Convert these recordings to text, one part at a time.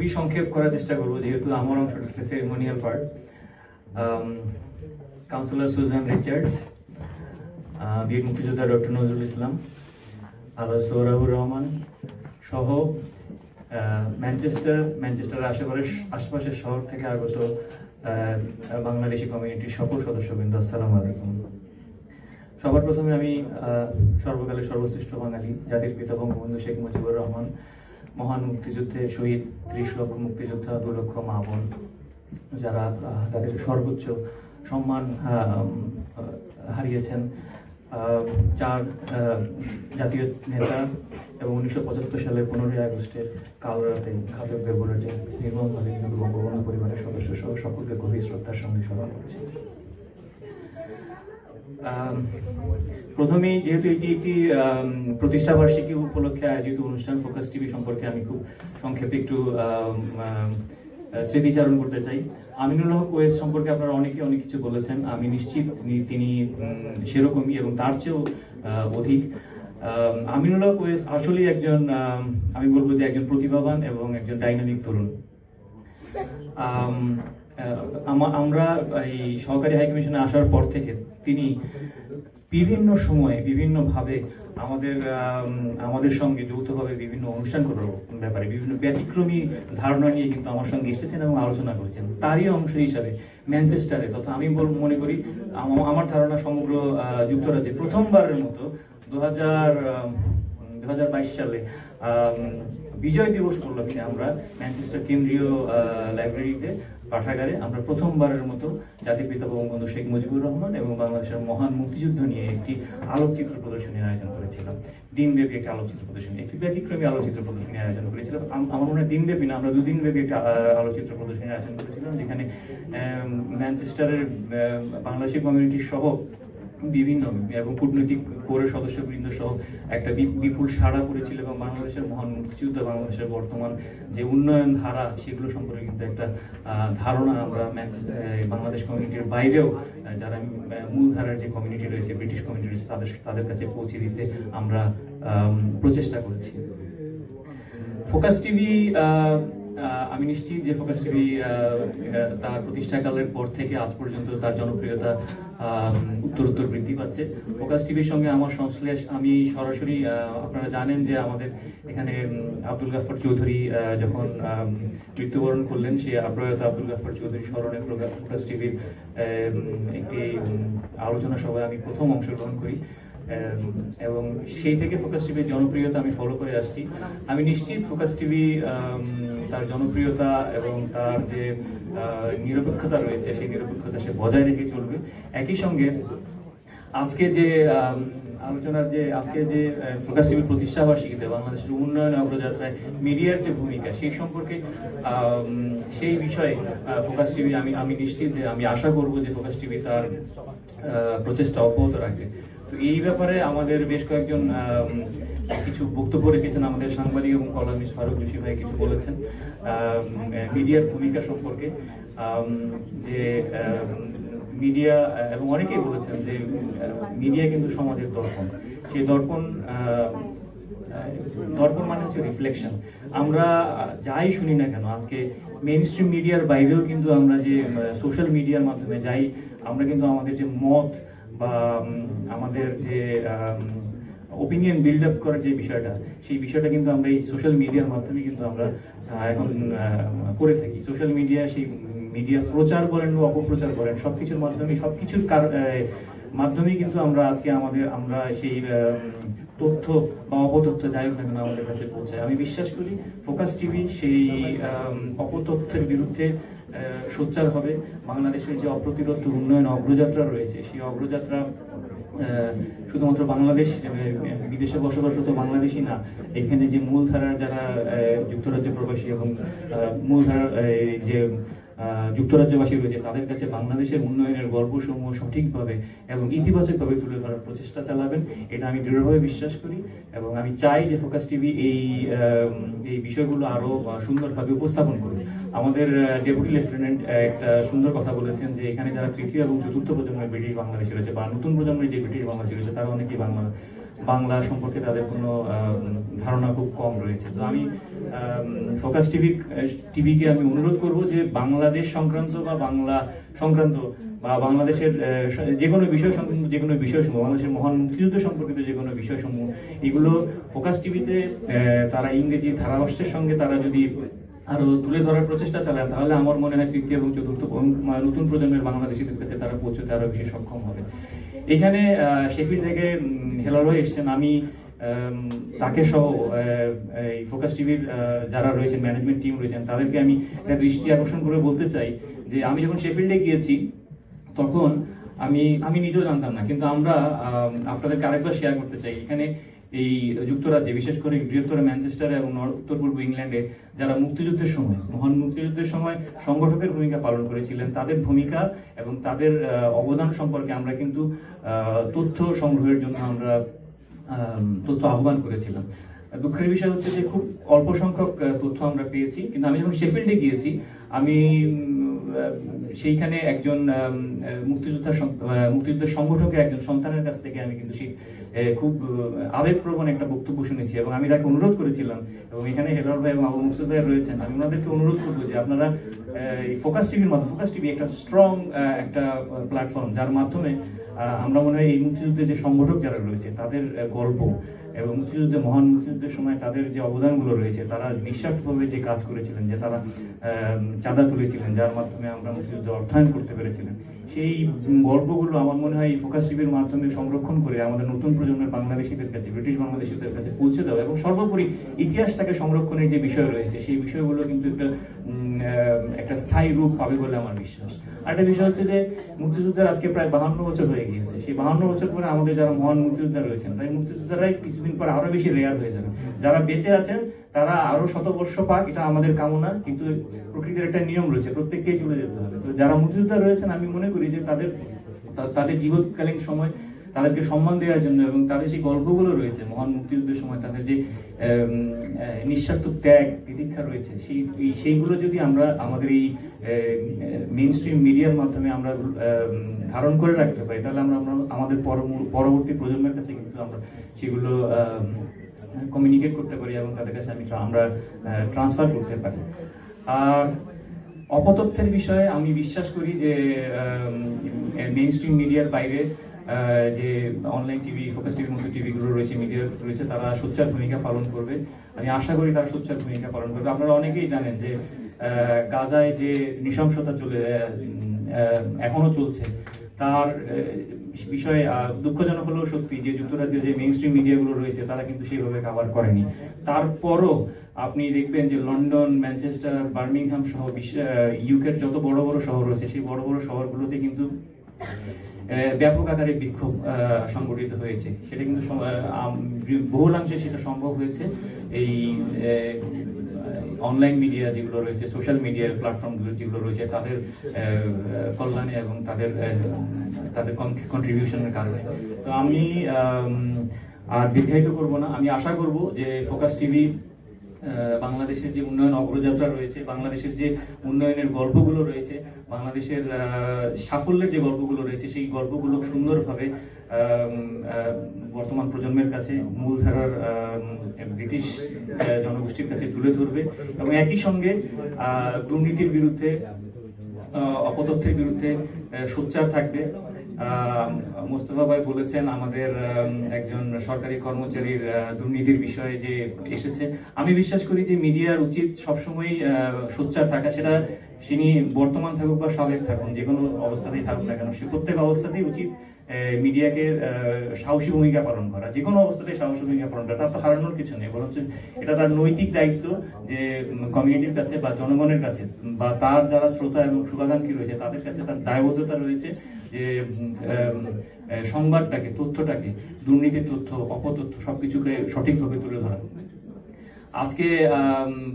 খুবই সংক্ষেপ করার চেষ্টা করবো, যেহেতু আমার অংশটা একটা ceremonial part. Councillor Susan Richards, বীর মুক্তিযোদ্ধা ডক্টর নজরুল ইসলাম, আল্লাহ সৌরাবুর রহমান সহ ম্যানচেস্টারের আশেপাশের শহর থেকে আগত বাংলাদেশি কমিউনিটির সকল সদস্যবৃন্দ, আসসালামু আলাইকুম। সবার প্রথমে আমি সর্বকালের সর্বশ্রেষ্ঠ বাঙালি, জাতির পিতা বঙ্গবন্ধু শেখ মুজিবুর রহমান, মহান মুক্তিযুদ্ধে শহীদ 30 লক্ষ মুক্তিযোদ্ধা, 2 লক্ষ মা বোন, যারা তাদের সর্বোচ্চ সম্মান হারিয়েছেন, 4 জাতীয় নেতা এবং 1975 সালের 15ই আগস্টের কাল রাতে ঘাতকদের বুলেটে নির্মমভাবে বঙ্গবন্ধু পরিবারের সদস্য সহ সকলকে গভীর শ্রদ্ধার সঙ্গে স্মরণ করছি। প্রথমেই যেহেতু এটি একটি প্রতিষ্ঠাবার্ষিকী উপলক্ষে আয়োজিত অনুষ্ঠান, ফোকাস টিভি সম্পর্কে আমি খুব সংক্ষেপে একটু স্মৃতিচারণ করতে চাই। আমিনুল হক ওয়েস সম্পর্কে আপনারা অনেকে অনেক কিছু বলেছেন, আমি নিশ্চিত তিনি সেরকমই এবং তার চেয়েও অধিক। আমিনুল হক ওয়েস আসলেই একজন, আমি বলবো যে একজন প্রতিভাবান এবং একজন ডাইনামিক তরুণ। আমরা এই সহকারী হাইকমিশনে আসার পর থেকে তিনি বিভিন্ন সময়ে বিভিন্নভাবে আমাদের সঙ্গে যৌথভাবে বিভিন্ন অনুষ্ঠান করার ব্যাপারে বিভিন্ন ব্যতিক্রমী ধারণা নিয়ে কিন্তু আমার সঙ্গে এসেছেন এবং আলোচনা করেছেন। তারই অংশ হিসাবে ম্যানচেস্টারে, তথা আমি মনে করি আমার ধারণা সমগ্র যুক্তরাজ্যে প্রথমবারের মতো 2022 সালে বিজয় দিবস উপলক্ষে আমরা ম্যানচেস্টার কেন্দ্রীয় লাইব্রেরিতে পাঠাগারে আমরা প্রথমবারের মতো জাতির পিতা বঙ্গবন্ধু শেখ মুজিবুর রহমান এবং বাংলাদেশের মহান মুক্তিযুদ্ধ নিয়ে একটি আলোকচিত্র প্রদর্শনীর আয়োজন করেছিলাম। দিনব্যাপী একটি আলোকচিত্র প্রদর্শনী, একটি ব্যতিক্রমী আলোকচিত্র প্রদর্শনীর আয়োজন করেছিলাম। আমার মনে হয় দিনব্যাপী না, আমরা 2 দিনব্যাপী একটা আলোকচিত্র প্রদর্শনীর আয়োজন করেছিলাম, যেখানে ম্যানচেস্টারের বাংলাদেশি কমিউনিটি সহ বিভিন্ন এবং কূটনৈতিক কোরের সদস্যবৃন্দ সহ একটা বিপুল সাড়া পড়েছিল এবং বাংলাদেশের মহান মুক্তিযুদ্ধ, বাংলাদেশের বর্তমান যে উন্নয়ন ধারা, সেগুলো সম্পর্কে কিন্তু একটা ধারণা আমরা বাংলাদেশ কমিউনিটির বাইরেও যারা মূল ধারার যে কমিউনিটি রয়েছে, ব্রিটিশ কমিউনিটি রয়েছে, তাদের কাছে পৌঁছে দিতে আমরা প্রচেষ্টা করেছি। ফোকাস টিভি, আমি নিশ্চিত যে ফোকাস টিভি তার প্রতিষ্ঠাকালের পর থেকে আজ পর্যন্ত তার জনপ্রিয়তা উত্তরোত্তর বৃদ্ধি পাচ্ছে। ফোকাস টিভির সঙ্গে আমার সংশ্লেষ, আমি সরাসরি, আপনারা জানেন যে আমাদের এখানে আব্দুল গাফফার চৌধুরী যখন মৃত্যুবরণ করলেন, সেই প্রয়াত আব্দুল গাফফার চৌধুরী স্মরণে ফোকাস টিভির একটি আলোচনা সভায় আমি প্রথম অংশগ্রহণ করি এবং সেই থেকে ফোকাস টিভির জনপ্রিয়তা আমি ফলো করে আসছি। আমি নিশ্চিত ফোকাস টিভি তার জনপ্রিয়তা এবং তার যে নিরপেক্ষতা রয়েছে, সেই নিরপেক্ষতা সে বজায় রেখে চলবে। একই সঙ্গে আজকে যে ফোকাস টিভির প্রতিষ্ঠাবার্ষিকীতে বাংলাদেশের উন্নয়ন অগ্রযাত্রায় মিডিয়ার যে ভূমিকা, সেই সম্পর্কে সেই বিষয়ে ফোকাস টিভি, আমি নিশ্চিত যে আমি আশা করব যে ফোকাস টিভি তার প্রচেষ্টা অব্যাহত রাখবে। তো এই ব্যাপারে আমাদের বেশ কয়েকজন কিছু বক্তব্য রেখেছেন। আমাদের সাংবাদিক এবং কলামিস্ট ফারুক জোশী ভাই কিছু বলেছেন মিডিয়ার ভূমিকা সম্পর্কে, যে মিডিয়া, এবং অনেকেই বলেছেন যে মিডিয়া কিন্তু সমাজের দর্পণ। সেই দর্পণ মানে হচ্ছে রিফ্লেকশন। আমরা যাই শুনি না কেন, আজকে মেইন স্ট্রিম মিডিয়ার বাইরেও কিন্তু আমরা যে সোশ্যাল মিডিয়ার মাধ্যমে যাই, আমরা কিন্তু আমাদের যে মত বা আমাদের যে ওপিনিয়ন বিল্ড আপ করার যে বিষয়টা, সেই বিষয়টা কিন্তু আমরা এই সোশ্যাল মিডিয়ার মাধ্যমে কিন্তু আমরা এখন করে থাকি। সোশ্যাল মিডিয়া, সেই মিডিয়া প্রচার করেন বা অপপ্রচার করেন, সবকিছুর মাধ্যমেই কিন্তু আমরা আজকে আমরা সেই তথ্য বা অপতথ্য যাই হোক না কেন আমাদের কাছে পৌঁছায়। আমি বিশ্বাস করি ফোকাস টিভি সেই অপতথ্যের বিরুদ্ধে সোচ্চার হবে। বাংলাদেশের যে অপ্রতিরোধ উন্নয়ন অগ্রযাত্রা রয়েছে, সেই অগ্রযাত্রা শুধুমাত্র বাংলাদেশ, বিদেশে বসবাসরত বাংলাদেশই না, এখানে যে মূলধারার যারা যুক্তরাজ্য প্রবাসী এবং মূলধারার যে যুক্তরাজ্যবাসী রয়েছে, তাদের কাছে বাংলাদেশের উন্নয়নের গল্পসমূহ সঠিকভাবে এবং ইতিবাচকভাবে তুলে ধরার প্রচেষ্টা চালাবেন, এটা আমি দৃঢ়ভাবে বিশ্বাস করি। এবং আমি চাই যে ফোকাস টিভি এই বিষয়গুলো আরো সুন্দরভাবে উপস্থাপন করবে। আমাদের ডেপুটি লেফটেন্যান্ট একটা সুন্দর কথা বলেছেন যে এখানে যারা তৃতীয় এবং চতুর্থ প্রজন্মের ব্রিটিশ বাংলাদেশি রয়েছে বা নতুন প্রজন্মের যে ব্রিটিশ বাংলাদেশি রয়েছে, তারা অনেকেই বাংলা সম্পর্কে তাদের কোনো ধারণা খুব কম রয়েছে। তো আমি ফোকাস টিভিকে আমি অনুরোধ করব যে বাংলাদেশ সংক্রান্ত বা বাংলা সংক্রান্ত বা বাংলাদেশের যে কোনো বিষয় সংক্রান্ত যে কোনো বিষয়সমূহ, বাংলাদেশের মহান মুক্তিযুদ্ধ সম্পর্কিত যে কোনো বিষয়সমূহ, এগুলো ফোকাস টিভিতে তারা ইংরেজি ধারাভাষ্যের সঙ্গে তারা যদি আরো তুলে ধরার প্রচেষ্টা চালান, তাহলে আমার মনে হয় তৃতীয় এবং চতুর্থ নতুন প্রজন্মের বাংলাদেশিদের কাছে তারা পৌঁছতে আরো বেশি সক্ষম হবে। এখানে শেফিল্ড থেকে হেলাল ভাই এসছেন, আমি তাকে সহ এই ফোকাস টিভির যারা রয়েছেন, ম্যানেজমেন্ট টিম রয়েছেন, তাদেরকে আমি একটা দৃষ্টি আকর্ষণ করে বলতে চাই যে আমি যখন শেফিল্ডে গিয়েছি তখন আমি নিজেও জানতাম না, কিন্তু আমরা আপনাদেরকে আরেকবার শেয়ার করতে চাই। এখানে এই যুক্তরাজ্যে, বিশেষ করে বৃহত্তর ম্যানচেস্টারে এবং উত্তর পূর্ব ইংল্যান্ডে যারা মুক্তিযুদ্ধের সময়, মহান মুক্তিযুদ্ধের সময় সংগঠকের ভূমিকা পালন করেছিলেন, তাদের ভূমিকা এবং তাদের অবদান সম্পর্কে আমরা কিন্তু তথ্য সংগ্রহের জন্য আমরা তথ্য আহ্বান করেছিলাম। দুঃখের বিষয় হচ্ছে যে খুব অল্প সংখ্যক তথ্য আমরা পেয়েছি, কিন্তু আমি যখন শেফিল্ডে গিয়েছি আমি সেইখানে একজন মুক্তিযুদ্ধের সংগঠকের একজন সন্তানের কাছ থেকে আমি কিন্তু সেই খুব আবেগপ্রবণ একটা বক্তব্য শুনেছি, এবং আমি তাকে অনুরোধ করেছিলাম, এবং এখানে হেলাল ভাই এবং আবু মুকসুদ ভাই রয়েছেন, আমি ওনাদেরকে অনুরোধ করবো যে আপনারা ফোকাস টিভির মাধ্যমে, ফোকাস টিভি একটা স্ট্রং একটা প্ল্যাটফর্ম, যার মাধ্যমে আমরা মনে হয় এই মুক্তিযুদ্ধের যে সংগঠক যারা রয়েছে তাদের গল্প এবং মুক্তিযুদ্ধে, মহান মুক্তিযুদ্ধের সময় তাদের যে অবদানগুলো রয়েছে, তারা নিঃস্বার্থভাবে যে কাজ করেছিলেন, যে তারা চাঁদা তুলেছিলেন, যার মাধ্যমে আমরা মুক্তিযুদ্ধে অর্থায়ন করতে পেরেছিলেন, সেই গল্পগুলো আমার মনে হয় এই ফোকাস টিভির মাধ্যমে সংরক্ষণ করে আমাদের নতুন প্রজন্মের বাংলাদেশিদের কাছে, ব্রিটিশ বাংলাদেশিদের কাছে পৌঁছে দেওয়া, এবং সর্বোপরি ইতিহাসটাকে সংরক্ষণের যে বিষয় রয়েছে সেই বিষয়গুলো কিন্তু একটা স্থায়ী রূপ পাবে বলে আমার বিশ্বাস। আরেকটা বিষয় হচ্ছে যে মুক্তিযুদ্ধের আজকে প্রায় 52 বছর হয়ে গিয়েছে। সেই 52 বছর পরে আমাদের যারা মহান মুক্তিযোদ্ধা রয়েছেন, তাই মুক্তিযোদ্ধারাই কিছুদিন পর আরো বেশি রেয়ার হয়ে যাবে। যারা বেঁচে আছেন তারা আরো শতবর্ষ পাক, এটা আমাদের কামনা, কিন্তু প্রকৃতির একটা নিয়ম রয়েছে, প্রত্যেককেই চলে যেতে হবে। তো যারা মুক্তিযোদ্ধা রয়েছেন, আমি মনে করি যে তাদের জীবৎকালীন সময় তাদেরকে সম্মান দেওয়ার জন্য, এবং তাদের সেই গল্পগুলো রয়েছে মহান মুক্তিযুদ্ধের সময়, তাদের যে নিঃস্বার্থ ত্যাগ তিতিক্ষা রয়েছে, সেইগুলো যদি আমরা আমাদের এই মেইন স্ট্রিম মিডিয়ার মাধ্যমে আমরা ধারণ করে রাখতে পারি, তাহলে আমরা আমাদের পরবর্তী প্রজন্মের কাছে কিন্তু আমরা সেগুলো কমিউনিকেট করতে পারি এবং তাদের কাছে আমরা ট্রান্সফার করতে পারি। আর অপতথ্যের বিষয়ে আমি বিশ্বাস করি যে মেইন স্ট্রিম মিডিয়ার বাইরে যে অনলাইন টিভি, ফোকাস টিভির মতো টিভিগুলো রয়েছে, মিডিয়া রয়েছে, তারা সোচ্চার ভূমিকা পালন করবে। আমি আশা করি তারা সোচ্চার ভূমিকা পালন করবে। আপনারা অনেকেই জানেন যে গাজায় যে নৃশংসতা এখনো চলছে, তার বিষয়ে দুঃখজনক হলেও সত্যি যে যুক্তরাজ্যের যে মেইন স্ট্রিম মিডিয়াগুলো রয়েছে তারা কিন্তু সেইভাবে কভার করেনি। তারপরও আপনি দেখবেন যে লন্ডন, ম্যানচেস্টার, বার্মিংহাম সহ ইউকের যত বড় বড় শহর রয়েছে, সেই বড় বড় শহরগুলোতে কিন্তু ব্যাপক আকারে বিক্ষোভ সংগঠিত হয়েছে। সেটা কিন্তু বহুলাংশে সেটা সম্ভব হয়েছে এই অনলাইন মিডিয়া যেগুলো রয়েছে, সোশ্যাল মিডিয়ার প্ল্যাটফর্মগুলো যেগুলো রয়েছে, তাদের কল্যাণে এবং তাদের কন্ট্রিবিউশনের কারণে। তো আমি আর দীর্ঘায়িত করব না। আমি আশা করব যে ফোকাস টিভি বাংলাদেশের যে উন্নয়ন অগ্রযাত্রা রয়েছে, বাংলাদেশের যে উন্নয়নের গল্পগুলো রয়েছে, বাংলাদেশের সাফল্যের যে গল্পগুলো রয়েছে, সেই গল্পগুলো সুন্দরভাবে বর্তমান প্রজন্মের কাছে, মূলধারার ব্রিটিশ জনগোষ্ঠীর কাছে তুলে ধরবে, এবং একই সঙ্গে দুর্নীতির বিরুদ্ধে, অপতথ্যের বিরুদ্ধে সোচ্চার থাকবে। মোস্তফা ভাই বলেছেন আমাদের একজন সরকারি কর্মচারীর দুর্নীতির বিষয়ে যে এসেছে। আমি বিশ্বাস করি যে মিডিয়ার উচিত সবসময় সোচ্চার থাকা, সেটা তিনি বর্তমান থাকুক বা সাবেক থাকুন, যে কোনো অবস্থাতেই থাকুক না কেন, সে প্রত্যেক অবস্থাতেই উচিত মিডিয়াকে সাহসী ভূমিকা পালন করা, যে কোনো অবস্থাতে সাহসী ভূমিকা পালন করা। তার তো হারানোর কিছু নেই, বরঞ্চ এটা তার নৈতিক দায়িত্ব যে কমিউনিটির কাছে বা জনগণের কাছে বা তার যারা শ্রোতা এবং শুভাকাঙ্ক্ষী রয়েছে তাদের কাছে তার দায়বদ্ধতা রয়েছে যে সংবাদটাকে, তথ্যটাকে, দুর্নীতির তথ্য, অপতথ্য সবকিছুকে সঠিকভাবে তুলে ধরা। আজকে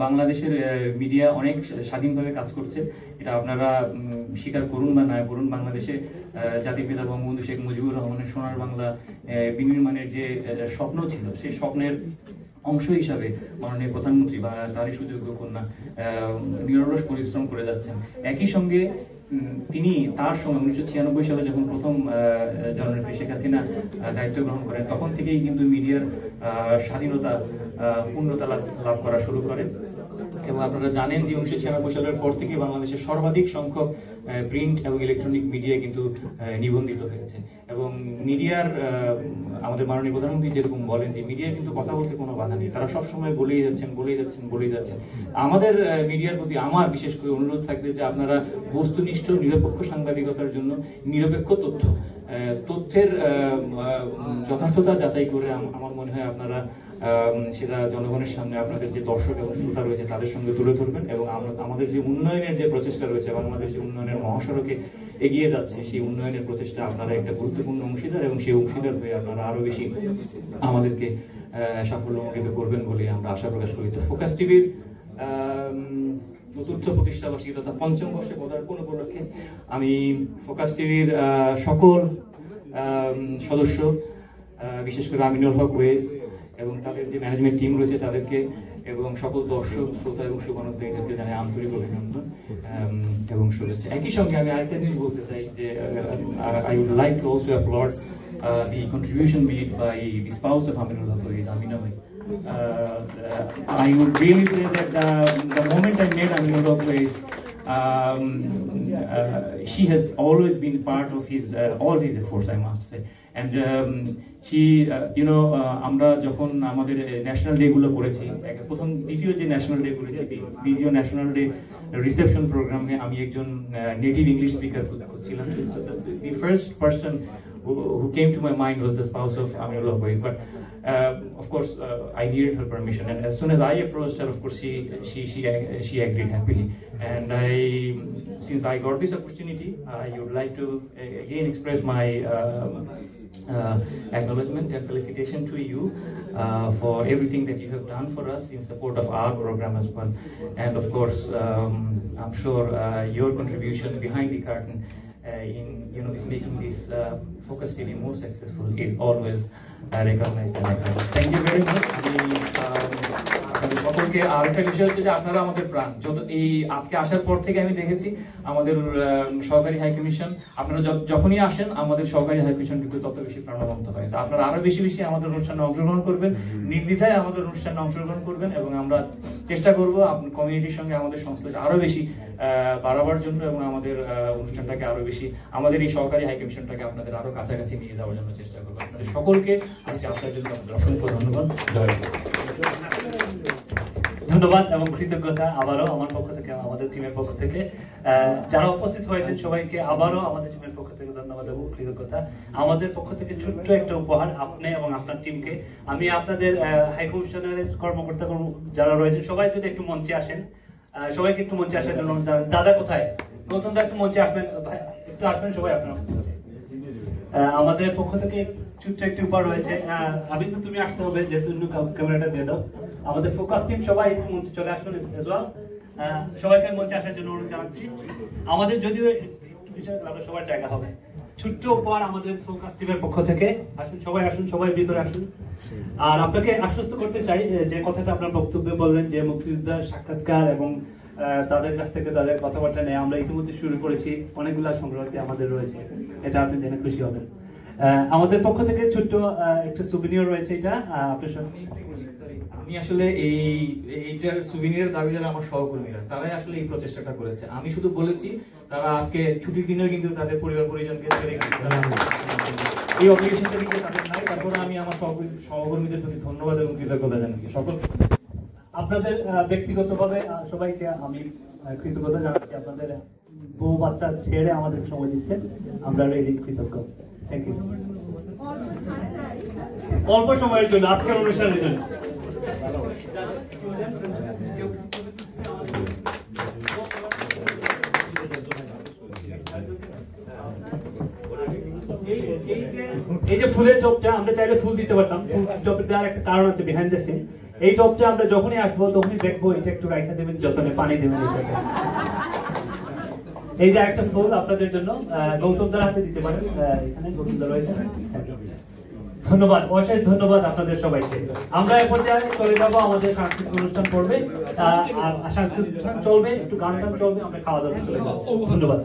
বাংলাদেশের মিডিয়া অনেক স্বাধীনভাবে কাজ করছে, এটা আপনারা স্বীকার করুন বা না করুন। বাংলাদেশে জাতির পিতা বঙ্গবন্ধু শেখ মুজিবুর রহমানের সোনার বাংলা বিনির্মাণের যে স্বপ্ন ছিল, সেই স্বপ্নের অংশ হিসাবে মাননীয় প্রধানমন্ত্রী বা তারই সুযোগ্য কন্যা নিরলস পরিশ্রম করে যাচ্ছেন। একই সঙ্গে তিনি তার সময় 1996 সালে যখন প্রথম জননেত্রী শেখ হাসিনা দায়িত্ব গ্রহণ করেন, তখন থেকেই কিন্তু মিডিয়ার স্বাধীনতা পূর্ণতা লাভ করা শুরু করে। এবং আপনারা জানেন যে 1996 সালের পর থেকে বাংলাদেশের সর্বাধিক সংখ্যক প্রিন্ট এবং ইলেকট্রনিক মিডিয়া কিন্তু নিবন্ধিত হয়েছে। এবং মিডিয়ার আমাদের মাননীয় প্রধানমন্ত্রী যেরকম বলেন যে মিডিয়ার কিন্তু কথা বলতে কোনো বাধা নেই, তারা সবসময় বলেই যাচ্ছেন। আমাদের মিডিয়ার প্রতি আমার বিশেষ করে অনুরোধ থাকবে যে আপনারা বস্তুনিষ্ঠ নিরপেক্ষ সাংবাদিকতার জন্য নিরপেক্ষ তথ্যের যথার্থতা যাচাই করে আমার মনে হয় আপনারা সেটা জনগণের সামনে আপনাদের যে দর্শক এবং শ্রোতা রয়েছে তাদের সঙ্গে তুলে ধরবেন। এবং আমাদের যে উন্নয়নের যে প্রচেষ্টা রয়েছে, বাংলাদেশ যে উন্নয়নের মহাসড়কে এগিয়ে যাচ্ছে, সেই উন্নয়নের প্রচেষ্টা আপনারা একটা গুরুত্বপূর্ণ অংশীদার, এবং সেই অংশীদার হয়ে আপনারা আরো বেশি আমাদেরকে সাফল্যমণ্ডিত করবেন বলে আমরা আশা প্রকাশ করি। তো ফোকাস টিভির চতুর্থ প্রতিষ্ঠাবার্ষিকী তথা পঞ্চম বর্ষে পদার্পণ উপলক্ষে আমি ফোকাস টিভির সকল সদস্য, বিশেষ করে আমিনুল হক ওয়েস এবং তাদের যে ম্যানেজমেন্ট টিম রয়েছে তাদেরকে, এবং সকল দর্শক শ্রোতা এবং শুভানুধ্যায়ীদেরকে জানাই আন্তরিক অভিনন্দন এবং শুভেচ্ছা। একই সঙ্গে আমি আরেকটা জিনিস বলতে চাই যে I would like to also applaud the contribution made by the spouse of Aminul Haq Owaisi, Amina Owaisi. I would really say that the moment I met Aminul Haq Owaisi, she has always been part of his all his efforts, I must say. And she আমরা যখন আমাদের national day গুলো করেছি, প্রথম দ্বিতীয় যে national day করেছি, দ্বিতীয় ন্যাশনাল ডে রিসেপশন প্রোগ্রামে আমি একজন নেটিভ ইংলিশ স্পিকার করছিলাম। The first person who came to my mind was the spouse of Aminul Haq Owaisi, but of course I needed her permission, and as soon as I approached her, of course she agreed happily. And since I got this opportunity, I would like to again express my acknowledgement and felicitation to you for everything that you have done for us in support of our program as well. And of course I'm sure your contribution behind the curtain in is making this Focus TV more successful is always recognized and acknowledged. Thank you very much. সকলকে আরেকটা বিষয় হচ্ছে যে আপনারা আমাদের প্রাণ। এই আজকে আসার পর থেকে আমি দেখেছি আমাদের সহকারী হাই কমিশন, আপনারা যখনই আসেন আমাদের সহকারী হাই কমিশন কিন্তু তত বেশি প্রাণবন্ত হয়। আপনারা আরো বেশি আমাদের অনুষ্ঠানে অংশগ্রহণ করবেন, নির্দ্বিধায় আমাদের অনুষ্ঠানে অংশগ্রহণ করবেন, এবং আমরা চেষ্টা করব কমিউনিটির সঙ্গে আমাদের সংশ্লেষ আরো বেশি বাড়াবার জন্য, এবং আমাদের অনুষ্ঠানটাকে আরো বেশি, আমাদের এই সহকারী হাই কমিশনটাকে আপনাদের আরো কাছাকাছি নিয়ে যাওয়ার জন্য চেষ্টা করবো। আপনাদের সকলকে আজকে আসার জন্য অসংখ্য ধন্যবাদ। ধন্যবাদ এবং কৃতজ্ঞতা আবারও আমার পক্ষ থেকে, আমাদের টিমের পক্ষ থেকে যারা উপস্থিত হয়েছেন সবাইকে আবারও আমাদের টিমের পক্ষ থেকে ধন্যবাদ এবং কৃতজ্ঞতা। আমাদের পক্ষ থেকে ছোট্ট একটা উপহার আপনি এবং আপনার টিমকে। আমি আপনাদের হাই কমিশনের কর্মকর্তা যারা রয়েছেন সবাই যদি একটু মঞ্চে আসেন, সবাইকে একটু মঞ্চে আসার জন্য। দাদা কোথায়? গৌতম দা একটু মঞ্চে আসবেন, একটু আসবেন সবাই আপনার। আমাদের পক্ষ থেকে ছোট্ট একটি উপহার রয়েছে। আমি তো তুমি আসতে হবে, যেহেতু ক্যামেরাটা দিয়ে দাও। আমাদের ফোকাস টিম সবাই একটু মঞ্চে চলে আসুন। সবাইকে মঞ্চে আসার জন্য অনুরোধ জানাচ্ছি। আমাদের যদিও সবার জায়গা হবে, ছোট্ট উপহার আমাদের ফোকাস টিমের পক্ষ থেকে। আসুন সবাই, আসুন সবাই ভিতরে আসুন। আর আপনাকে আশ্বস্ত করতে চাই যে কথাটা আপনার বক্তব্যে বললেন যে মুক্তিযোদ্ধার সাক্ষাৎকার এবং তাদের কাছ থেকে তাদের কথাবার্তা নিয়ে আমরা ইতিমধ্যে শুরু করেছি। অনেকগুলো সংগ্রহটি আমাদের রয়েছে, এটা আপনি জেনে খুশি হবেন। আমাদের পক্ষ থেকে ছোট্ট একটা সুবিনিয়র রয়েছে, এটা আপনার সঙ্গে। আমি আসলে এইটার সুভিনিয়ার দাবিদার আমার সহকর্মীরা, তারাই আসলে এই প্রচেষ্টাটা করেছে। আমি শুধু বলেছি তারা আজকে ছুটির দিনেও কিন্তু তাদের পরিবার পরিজনকে ছেড়ে এই অব্লিগেশনটা কিন্তু তাদের নাই। তারপরে আমি আমার সহকর্মীদের প্রতি ধন্যবাদ এবং কৃতজ্ঞতা জানাচ্ছি সকল। আপনাদের ব্যক্তিগতভাবে সবাইকে আমি কৃতজ্ঞতা জানাচ্ছি। আপনাদের বউ বাচ্চা ছেড়ে আমাদের সময় দিচ্ছেন, আমরা রেডি, কৃতজ্ঞ। Thank you. অল্প সময়ের জন্য, আজকের অনুষ্ঠানের জন্য। এই যে ফুলের টপটা আমরা চাইলে ফুল দিতে পারতাম, টপের দেওয়ার একটা কারণ আছে বিহাইন্ড দ্য সিন। এই টপটা আমরা যখনই আসবো তখনই দেখবো, এটা একটু রাখা দেবেন, যতনে পানি দেবেন। এই যে একটা ফুল আপনাদের জন্য গৌতম দার হাতে দিতে পারেন, এখানে গৌতম দা রয়েছে। ধন্যবাদ, অশেষ ধন্যবাদ আপনাদের সবাইকে। আমরা এ পর্যায়ে চলে যাব আমাদের সাংস্কৃতিক অনুষ্ঠান পড়বে, আর সাংস্কৃতিক অনুষ্ঠান চলবে, একটু গান টান চলবে, আমরা খাওয়া দাওয়া চলে যাবো। ধন্যবাদ।